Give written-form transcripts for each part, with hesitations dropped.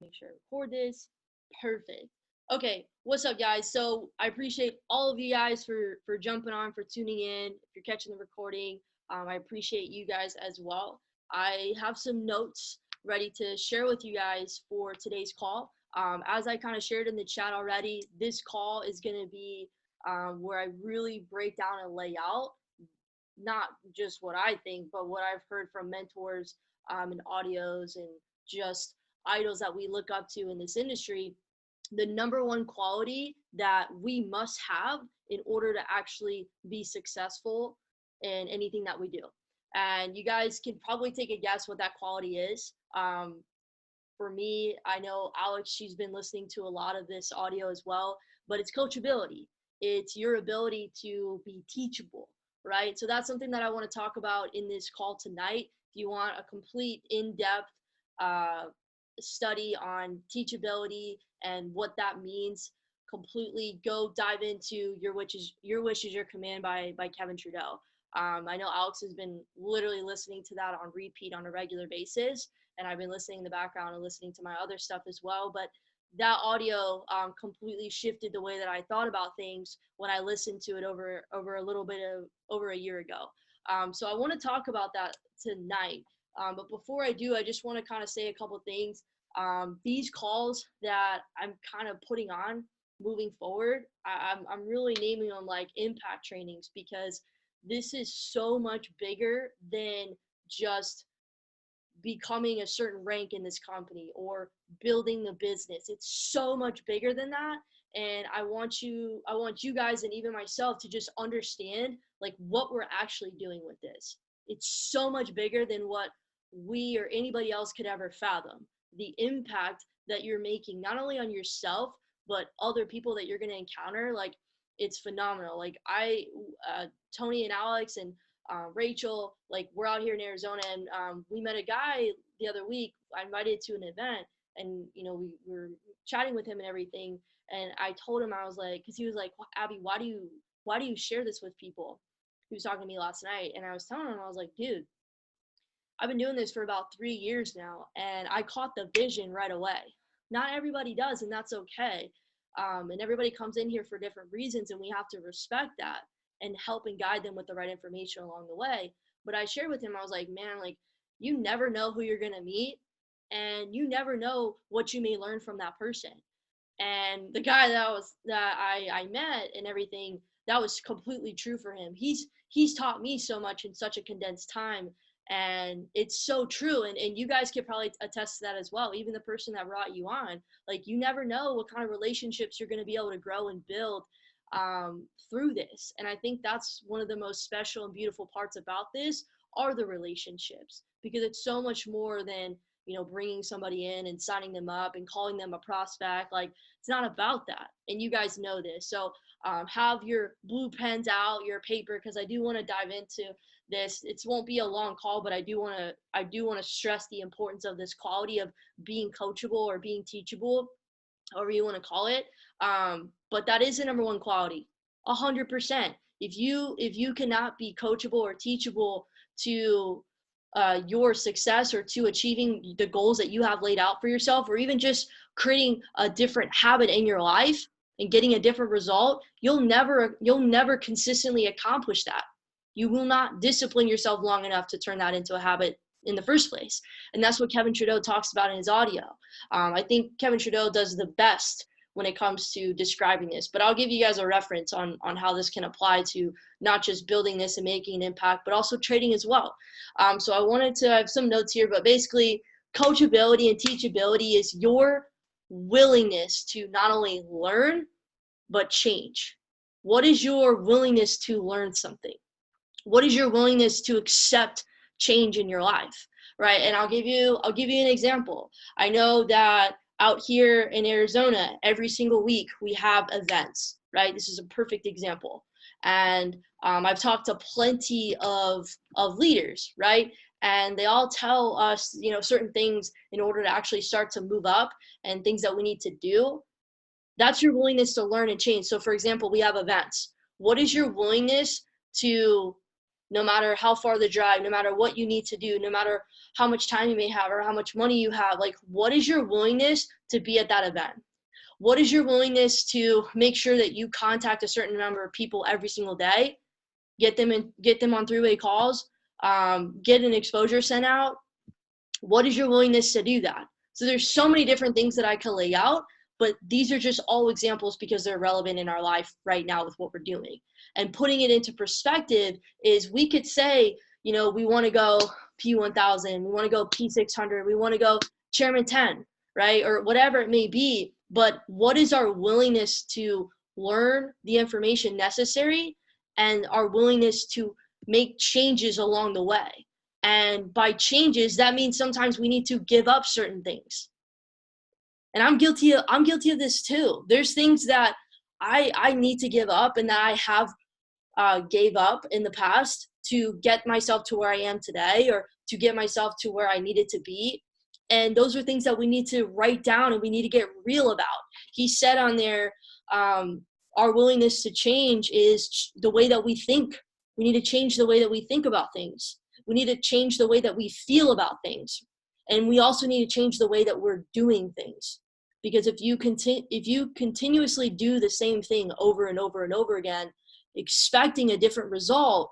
Make sure I record this. Perfect. Okay, what's up, guys? So I appreciate all of you guys for jumping on, for tuning in. If you're catching the recording, I appreciate you guys as well. I have some notes ready to share with you guys for today's call. As I kind of shared in the chat already, this call is going to be where I really break down and lay out not just what I think, but what I've heard from mentors and audios and just idols that we look up to in this industry. The number one quality that we must have in order to actually be successful in anything that we do. And you guys can probably take a guess what that quality is. For me, I know Alex, she's been listening to a lot of this audio as well, but it's coachability. It's your ability to be teachable, right? So that's something that I want to talk about in this call tonight. If you want a complete in-depth uh, study on teachability and what that means, completely go dive into Your Wish Is Your Command by Kevin Trudeau. I know Alex has been literally listening to that on repeat on a regular basis, and I've been listening in the background and listening to my other stuff as well. But that audio completely shifted the way that I thought about things when I listened to it over a little bit of over a year ago. So I want to talk about that tonight. But before I do, I just want to kind of say a couple things. These calls that I'm kind of putting on moving forward, I'm really naming them like impact trainings, because this is so much bigger than just becoming a certain rank in this company or building the business. It's so much bigger than that. And I want you guys and even myself to just understand like what we're actually doing with this. It's so much bigger than what we or anybody else could ever fathom. The impact that you're making, not only on yourself, but other people that you're going to encounter, like it's phenomenal. Like Tony and Alex and Rachel, like we're out here in Arizona, and we met a guy the other week. I invited to an event, and we were chatting with him and everything. And I told him, I was like, because he was like, Abby, why do you share this with people? He was talking to me last night, and I was telling him, I was like, dude, I've been doing this for about 3 years now, and I caught the vision right away. Not everybody does, and that's okay. And everybody comes in here for different reasons, and we have to respect that and help and guide them with the right information along the way. But I shared with him, I was like, man, like you never know who you're gonna meet, and you never know what you may learn from that person. And the guy that I met and everything, that was completely true for him. He's taught me so much in such a condensed time, and it's so true. And you guys could probably attest to that as well. Even the person that brought you on, like you never know what kind of relationships you're going to be able to grow and build through this. And I think that's one of the most special and beautiful parts about this are the relationships, because it's so much more than bringing somebody in and signing them up and calling them a prospect. Like it's not about that, and you guys know this. So have your blue pens out, your paper, because I do want to dive into this. It won't be a long call, but I do want to stress the importance of this quality of being coachable or being teachable, however you want to call it. But that is the number one quality, 100%. If you cannot be coachable or teachable to your success or to achieving the goals that you have laid out for yourself, or even just creating a different habit in your life and getting a different result, you'll never consistently accomplish that. You will not discipline yourself long enough to turn that into a habit in the first place. And that's what Kevin Trudeau talks about in his audio. I think Kevin Trudeau does the best when it comes to describing this, but I'll give you guys a reference on how this can apply to not just building this and making an impact, but also trading as well. So I wanted to have some notes here, but basically coachability and teachability is your willingness to not only learn, but change. What is your willingness to learn something? What is your willingness to accept change in your life, right? And I'll give you an example. I know that out here in Arizona, every single week we have events, right? This is a perfect example. And I've talked to plenty of leaders, right? And they all tell us, certain things in order to actually start to move up and things that we need to do. That's your willingness to learn and change. So for example, we have events. What is your willingness to no matter how far the drive, no matter what you need to do, no matter how much time you may have or how much money you have, like, what is your willingness to be at that event? What is your willingness to make sure that you contact a certain number of people every single day, get them on three-way calls, get an exposure sent out? What is your willingness to do that? So there's so many different things that I could lay out, but these are just all examples because they're relevant in our life right now with what we're doing. And putting it into perspective is, we could say, we want to go P1000, we want to go P600, we want to go Chairman 10, right? Or whatever it may be. But what is our willingness to learn the information necessary and our willingness to make changes along the way? And by changes, that means sometimes we need to give up certain things. And I'm guilty of this too. There's things that I need to give up and that I have gave up in the past to get myself to where I am today, or to get myself to where I needed to be. And those are things that we need to write down and we need to get real about. He said on there, our willingness to change is the way that we think. We need to change the way that we think about things. We need to change the way that we feel about things. And we also need to change the way that we're doing things. Because if you continuously do the same thing over and over and over again, expecting a different result,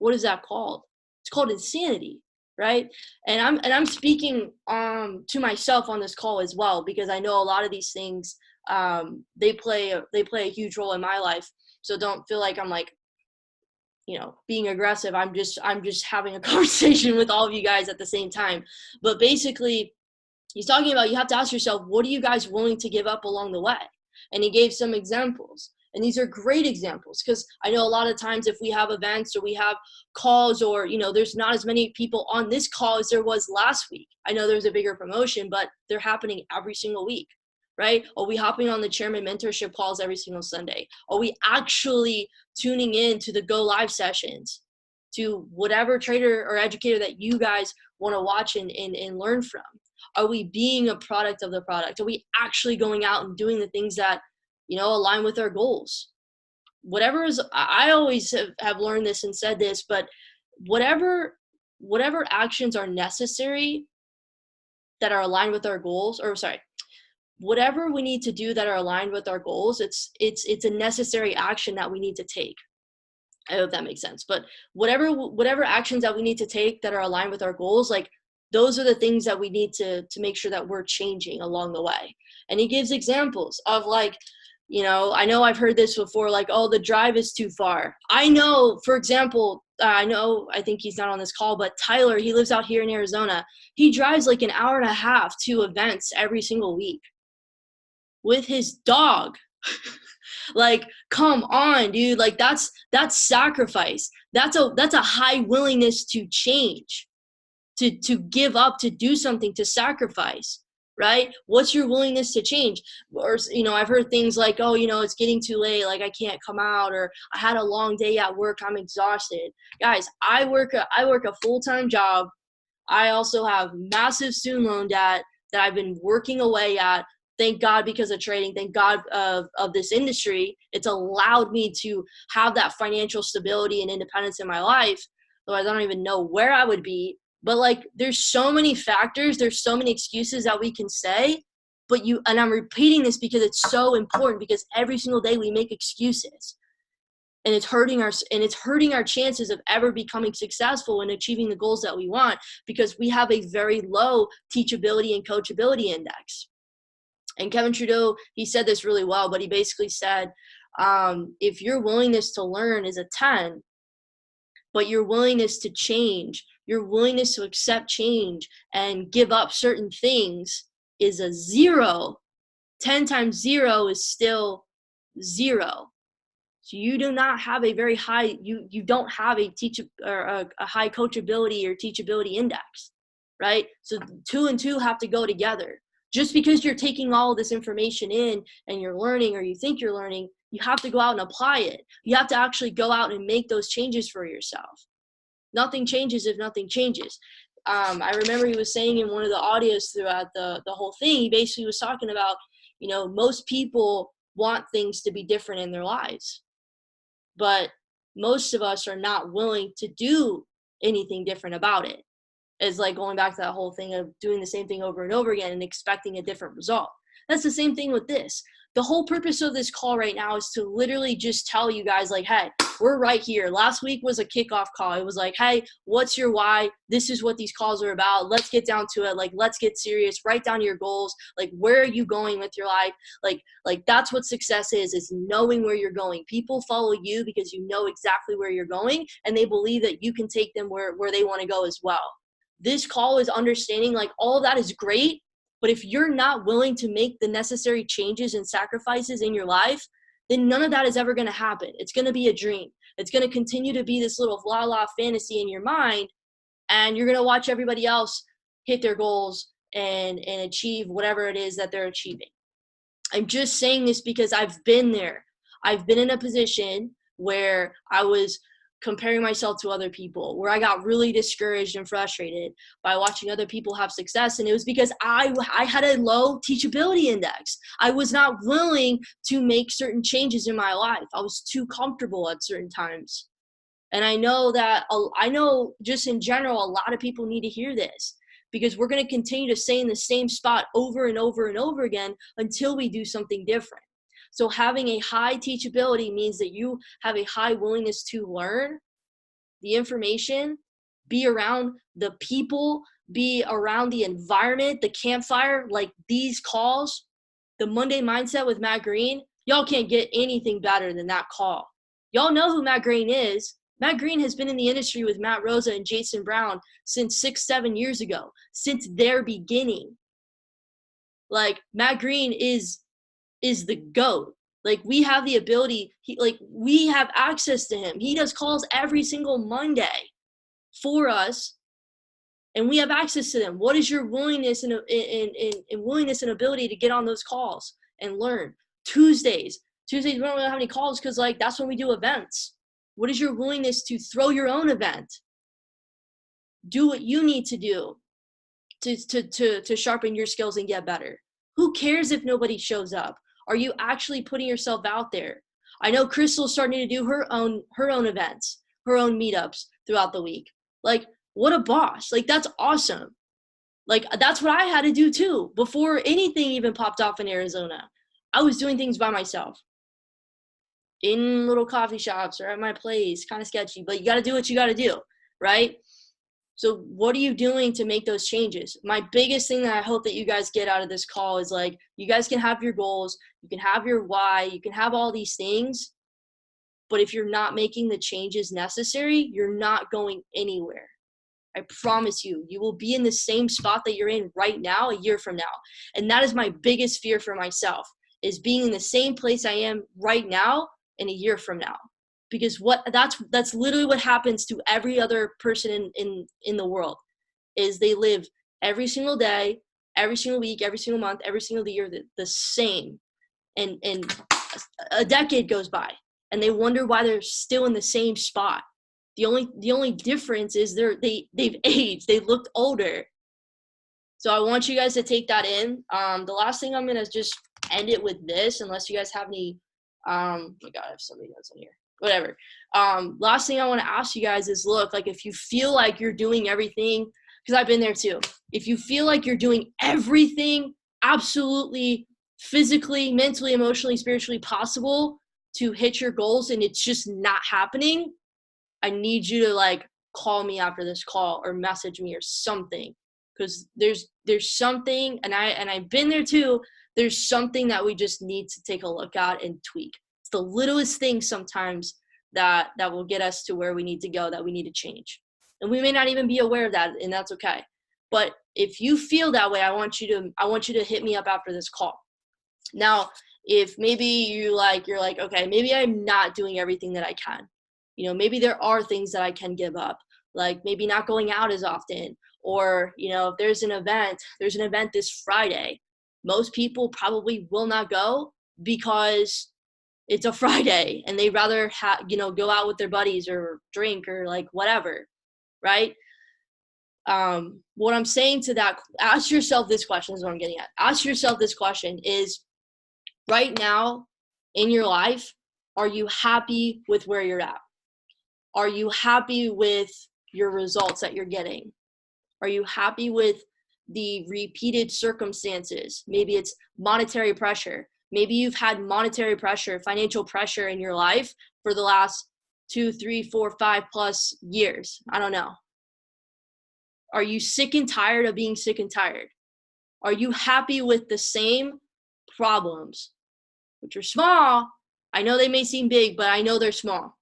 what is that called? It's called insanity, right? And I'm speaking to myself on this call as well, because I know a lot of these things, they play a huge role in my life. So don't feel like I'm like, being aggressive. I'm just having a conversation with all of you guys at the same time. But basically, he's talking about, you have to ask yourself, what are you guys willing to give up along the way? And he gave some examples. And these are great examples, because I know a lot of times if we have events or we have calls, or, there's not as many people on this call as there was last week. I know there's a bigger promotion, but they're happening every single week, right? Are we hopping on the chairman mentorship calls every single Sunday? Are we actually tuning in to the go live sessions, to whatever trader or educator that you guys want to watch and learn from? Are we being a product of the product? Are we actually going out and doing the things that, align with our goals? Whatever is, I always have learned this and said this, but whatever actions are necessary that are aligned with our goals, whatever we need to do that are aligned with our goals, it's a necessary action that we need to take. I hope that makes sense. But whatever actions that we need to take that are aligned with our goals, like, those are the things that we need to make sure that we're changing along the way. And he gives examples of, like, I know I've heard this before, like, oh, the drive is too far. I know, for example, I think he's not on this call, but Tyler, he lives out here in Arizona. He drives like an hour and a half to events every single week with his dog. Like, come on, dude. Like, that's sacrifice. That's a high willingness to change, to give up, to do something, to sacrifice, right? What's your willingness to change? Or, I've heard things like, oh, it's getting too late, like, I can't come out, or I had a long day at work, I'm exhausted. Guys, I work a full-time job. I also have massive student loan debt that I've been working away at. Thank God, because of trading, thank God of this industry, it's allowed me to have that financial stability and independence in my life. Otherwise, I don't even know where I would be. But, like, there's so many factors, there's so many excuses that we can say, and I'm repeating this because it's so important, because every single day we make excuses, and it's hurting our chances of ever becoming successful and achieving the goals that we want, because we have a very low teachability and coachability index. And Kevin Trudeau, he said this really well, but he basically said, if your willingness to learn is a 10, but your willingness to change, your willingness to accept change and give up certain things is a 0, 10 times 0 is still 0. So you do not have a very high, you don't have a high coachability or teachability index, right? So 2 and 2 have to go together. Just because you're taking all of this information in and you're learning, or you think you're learning, you have to go out and apply it. You have to actually go out and make those changes for yourself. Nothing changes if nothing changes. I remember he was saying in one of the audios throughout the whole thing, he basically was talking about, most people want things to be different in their lives. But most of us are not willing to do anything different about it. It's like going back to that whole thing of doing the same thing over and over again and expecting a different result. That's the same thing with this. The whole purpose of this call right now is to literally just tell you guys, like, hey, we're right here. Last week was a kickoff call. It was like, hey, what's your why? This is what these calls are about. Let's get down to it. Like, let's get serious. Write down your goals. Like, where are you going with your life? Like that's what success is knowing where you're going. People follow you because you know exactly where you're going, and they believe that you can take them where they want to go as well. This call is understanding, like, all of that is great, but if you're not willing to make the necessary changes and sacrifices in your life, then none of that is ever going to happen. It's going to be a dream. It's going to continue to be this little la fantasy in your mind, and you're going to watch everybody else hit their goals and achieve whatever it is that they're achieving. I'm just saying this because I've been there. I've been in a position where I was comparing myself to other people, where I got really discouraged and frustrated by watching other people have success. And it was because I had a low teachability index. I was not willing to make certain changes in my life. I was too comfortable at certain times. And I know just in general, a lot of people need to hear this, because we're going to continue to stay in the same spot over and over and over again until we do something different. So having a high teachability means that you have a high willingness to learn the information, be around the people, be around the environment, the campfire, like these calls, the Monday Mindset with Matt Green. Y'all can't get anything better than that call. Y'all know who Matt Green is. Matt Green has been in the industry with Matt Rosa and Jason Brown since 6-7 years ago, since their beginning. Like, Matt Green is the GOAT. Like, we have the ability, we have access to him. He does calls every single Monday for us, and we have access to them. What is your willingness and willingness and ability to get on those calls and learn? Tuesdays, we don't really have any calls because, like, that's when we do events. What is your willingness to throw your own event? Do what you need to do to sharpen your skills and get better. Who cares if nobody shows up? Are you actually putting yourself out there? I know Crystal's starting to do her own events, her own meetups throughout the week. Like, what a boss. Like, that's awesome. Like, that's what I had to do too. Before anything even popped off in Arizona, I was doing things by myself in little coffee shops or at my place. Kind of sketchy, but you got to do what you got to do, right? So what are you doing to make those changes? My biggest thing that I hope that you guys get out of this call is, like, you guys can have your goals, you can have your why, you can have all these things, but if you're not making the changes necessary, you're not going anywhere. I promise you, you will be in the same spot that you're in right now a year from now. And that is my biggest fear for myself, is being in the same place I am right now in a year from now. Because that's literally what happens to every other person in the world, is they live every single day, every single week, every single month, every single year the same. And a decade goes by and they wonder why they're still in the same spot. The only difference is they've aged, they looked older. So I want you guys to take that in. The last thing, I'm gonna just end it with this, unless you guys have any oh my God, I have so many notes on here. Whatever. Last thing I want to ask you guys is, look, like, if you feel like you're doing everything, because I've been there too. If you feel like you're doing everything absolutely physically, mentally, emotionally, spiritually possible to hit your goals and it's just not happening, I need you to, like, call me after this call or message me or something, because there's something, and I've been there too. There's something that we just need to take a look at and tweak. It's the littlest thing sometimes that will get us to where we need to go, that we need to change. And we may not even be aware of that, and that's okay. But if you feel that way, I want you to hit me up after this call. Now, if maybe you're like, okay, maybe I'm not doing everything that I can. You know, maybe there are things that I can give up, like maybe not going out as often, or, you know, if there's an event this Friday. Most people probably will not go because it's a Friday and they'd rather go out with their buddies or drink or, like, whatever, right? What I'm saying to that, ask yourself this question, is what I'm getting at. Ask yourself this question is, right now in your life, are you happy with where you're at? Are you happy with your results that you're getting? Are you happy with the repeated circumstances? Maybe it's monetary pressure. Maybe you've had monetary pressure, financial pressure in your life for the last 2, 3, 4, 5+ years. I don't know. Are you sick and tired of being sick and tired? Are you happy with the same problems, which are small? I know they may seem big, but I know they're small.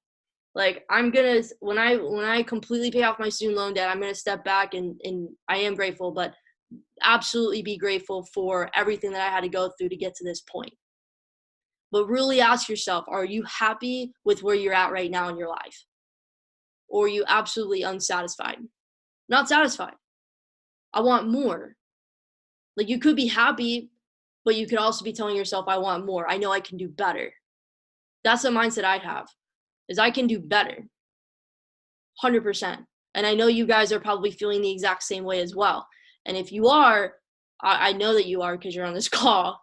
Like, I'm gonna, when I completely pay off my student loan debt, I'm gonna step back and I am grateful, but absolutely be grateful for everything that I had to go through to get to this point. But really ask yourself, are you happy with where you're at right now in your life? Or are you absolutely unsatisfied? Not satisfied. I want more. Like, you could be happy, but you could also be telling yourself, I want more. I know I can do better. That's the mindset I'd have, is I can do better. 100%. And I know you guys are probably feeling the exact same way as well. And if you are, I know that you are because you're on this call.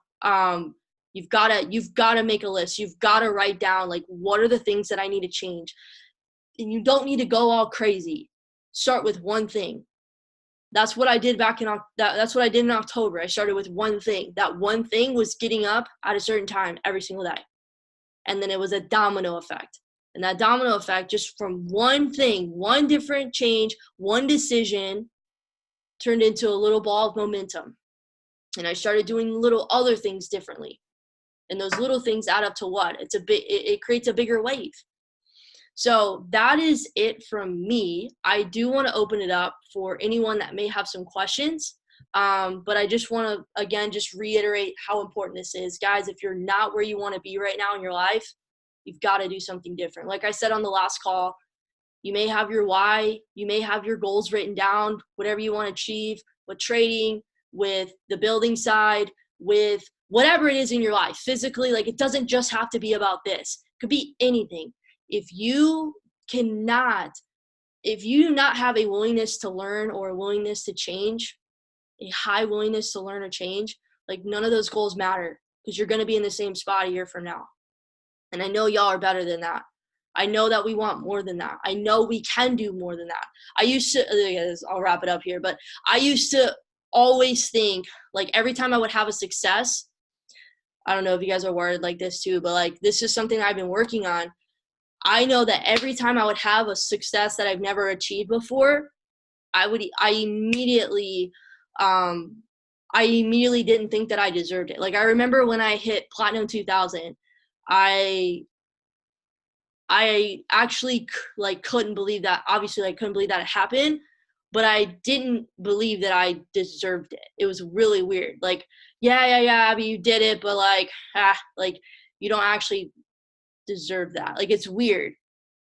You've got to make a list. You've got to write down, like, what are the things that I need to change? And you don't need to go all crazy. Start with one thing. That's what I did that's what I did in October. I started with one thing. That one thing was getting up at a certain time every single day. And then it was a domino effect. And that domino effect, just from one thing, one different change, one decision, turned into a little ball of momentum. And I started doing little other things differently. And those little things add up to what? It creates a bigger wave. So that is it from me. I do want to open it up for anyone that may have some questions. But I just want to, again, just reiterate how important this is. Guys, if you're not where you want to be right now in your life, you've got to do something different. Like I said on the last call, you may have your why, you may have your goals written down, whatever you want to achieve with trading, with the building side, with whatever it is in your life, physically. Like, it doesn't just have to be about this. It could be anything. If you do not have a willingness to learn or a willingness to change, a high willingness to learn or change, like, none of those goals matter, because you're going to be in the same spot a year from now. And I know y'all are better than that. I know that we want more than that. I know we can do more than that. I'll wrap it up here, but I used to always think, like, every time I would have a success, I don't know if you guys are wired like this too, but, like, this is something I've been working on. I know that every time I would have a success that I've never achieved before, I immediately didn't think that I deserved it. Like, I remember when I hit Platinum 2000, I actually, like, couldn't believe that. Obviously, I couldn't believe that it happened, but I didn't believe that I deserved it. It was really weird. Like, yeah, Abby, you did it, but, like, like, you don't actually deserve that. Like, it's weird.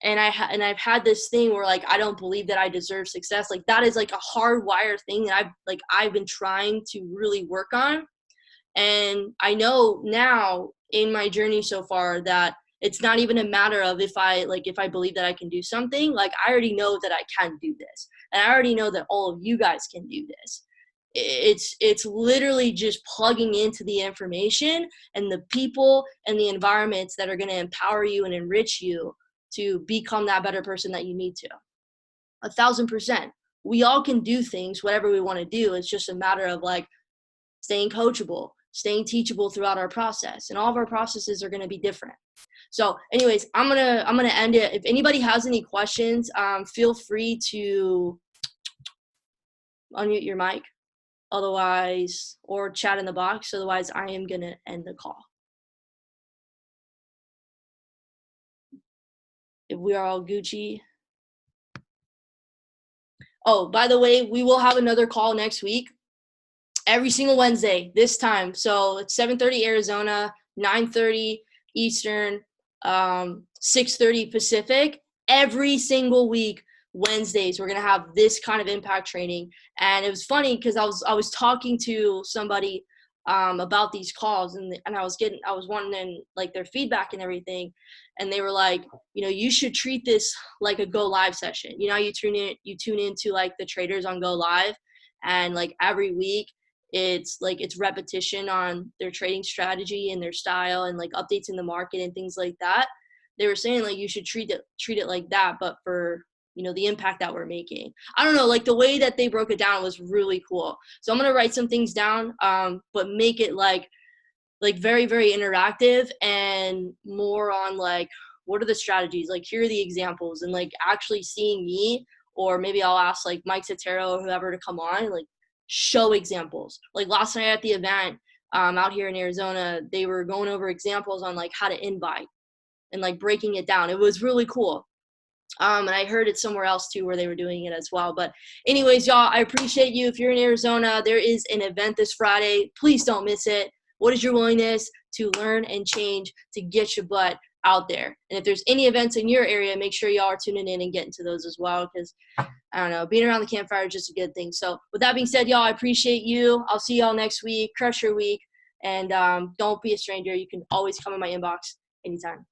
And I've had this thing where, like, I don't believe that I deserve success. Like, that is, like, a hardwired thing that I've been trying to really work on. And I know now in my journey so far that it's not even a matter of if I believe that I can do something. Like, I already know that I can do this. And I already know that all of you guys can do this. It's literally just plugging into the information and the people and the environments that are going to empower you and enrich you to become that better person that you need to. 1,000%. We all can do things, whatever we want to do. It's just a matter of, like, staying coachable, staying teachable throughout our process. And all of our processes are going to be different. So anyways, I'm gonna end it. If anybody has any questions, feel free to unmute your mic. Otherwise, or chat in the box. Otherwise, I am gonna end the call. If we are all Gucci. Oh, by the way, we will have another call next week. Every single Wednesday, this time. So it's 7:30 Arizona, 9:30 Eastern, 6:30 Pacific. Every single week, Wednesdays, we're gonna have this kind of impact training. And it was funny because I was talking to somebody about these calls, and I was wanting, like, their feedback and everything. And they were like, you should treat this like a Go Live session. You tune into, like, the traders on Go Live, and, like, every week it's repetition on their trading strategy and their style and, like, updates in the market and things like that. they were saying like you should treat it like that, but for, you know, the impact that we're making. I don't know, like the way that they broke it down was really cool. So I'm gonna write some things down, but make it like very, very interactive and more on like, what are the strategies? Like, here are the examples, and like actually seeing me, or maybe I'll ask like Mike Sotero or whoever to come on, like show examples. Like last night at the event out here in Arizona, they were going over examples on like how to invite and like breaking it down. It was really cool. And I heard it somewhere else too where they were doing it as well. But anyways, y'all, I appreciate you. If you're in Arizona, there is an event this Friday. Please don't miss it. What is your willingness to learn and change to get your butt out there? And if there's any events in your area, make sure y'all are tuning in and getting to those as well, because I don't know, being around the campfire is just a good thing. So with that being said, y'all, I appreciate you. I'll see y'all next week. Crush your week. And don't be a stranger. You can always come in my inbox anytime.